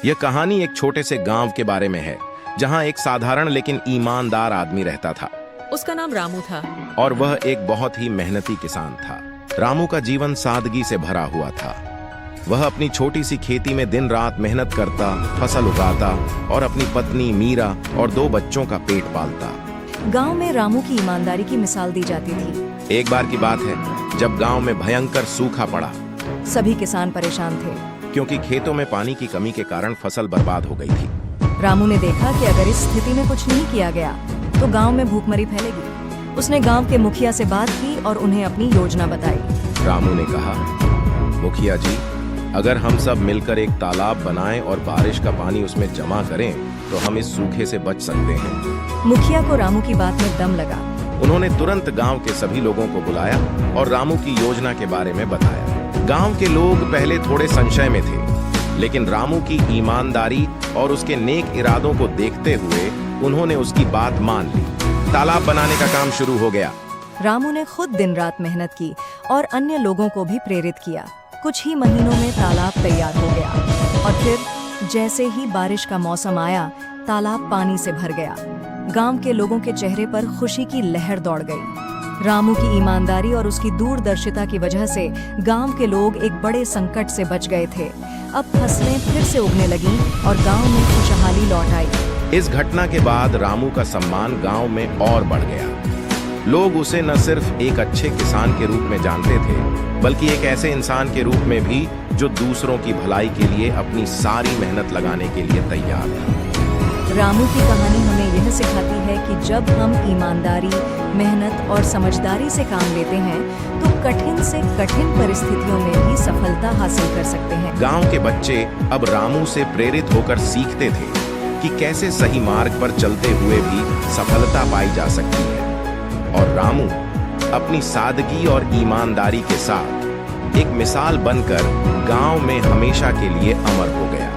यह कहानी एक छोटे से गांव के बारे में है, जहां एक साधारण लेकिन ईमानदार आदमी रहता था। उसका नाम रामू था। और वह एक बहुत ही मेहनती किसान था। रामू का जीवन सादगी से भरा हुआ था। वह अपनी छोटी सी खेती में दिन रात मेहनत करता, फसल उगाता और अपनी पत्नी मीरा और 2 बच्चों का पेट पालता। गांव में रामू की ईमानदारी की मिसाल दी जाती थी। एक बार की बात है जब गांव में भयंकर सूखा पड़ा। सभी किसान परेशान थे, क्योंकि खेतों में पानी की कमी के कारण फसल बर्बाद हो गई थी। रामू ने देखा कि अगर इस स्थिति में कुछ नहीं किया गया तो गांव में भूखमरी फैलेगी। उसने गांव के मुखिया से बात की और उन्हें अपनी योजना बताई। रामू ने कहा, मुखिया जी, अगर हम सब मिलकर एक तालाब बनाएं और बारिश का पानी उसमें जमा करें तो हम इस सूखे से बच सकते हैं। मुखिया को रामू की बात में दम लगा। उन्होंने तुरंत गांव के सभी लोगों को बुलाया और रामू की योजना के बारे में बताया। गांव के लोग पहले थोड़े संशय में थे, लेकिन रामू की ईमानदारी और उसके नेक इरादों को देखते हुए उन्होंने उसकी बात मान ली। तालाब बनाने का काम शुरू हो गया। रामू ने खुद दिन रात मेहनत की और अन्य लोगों को भी प्रेरित किया। कुछ ही महीनों में तालाब तैयार हो गया और फिर जैसे ही बारिश का मौसम आया, तालाब पानी से भर गया। गांव के लोगों के चेहरे पर खुशी की लहर दौड़ गई। रामू की ईमानदारी और उसकी दूरदर्शिता की वजह से गांव के लोग एक बड़े संकट से बच गए थे। अब फसलें फिर से उगने लगीं और गांव में खुशहाली लौट आई। इस घटना के बाद रामू का सम्मान गांव में और बढ़ गया। लोग उसे न सिर्फ एक अच्छे किसान के रूप में जानते थे, बल्कि एक ऐसे इंसान के रूप में भी जो दूसरों की भलाई के लिए अपनी सारी मेहनत लगाने के लिए तैयार था। रामू की कहानी हमें यह सिखाती है कि जब हम ईमानदारी, मेहनत और समझदारी से काम लेते हैं तो कठिन से कठिन परिस्थितियों में भी सफलता हासिल कर सकते हैं। गांव के बच्चे अब रामू से प्रेरित होकर सीखते थे कि कैसे सही मार्ग पर चलते हुए भी सफलता पाई जा सकती है। और रामू अपनी सादगी और ईमानदारी के साथ एक मिसाल बनकर गांव में हमेशा के लिए अमर हो गया।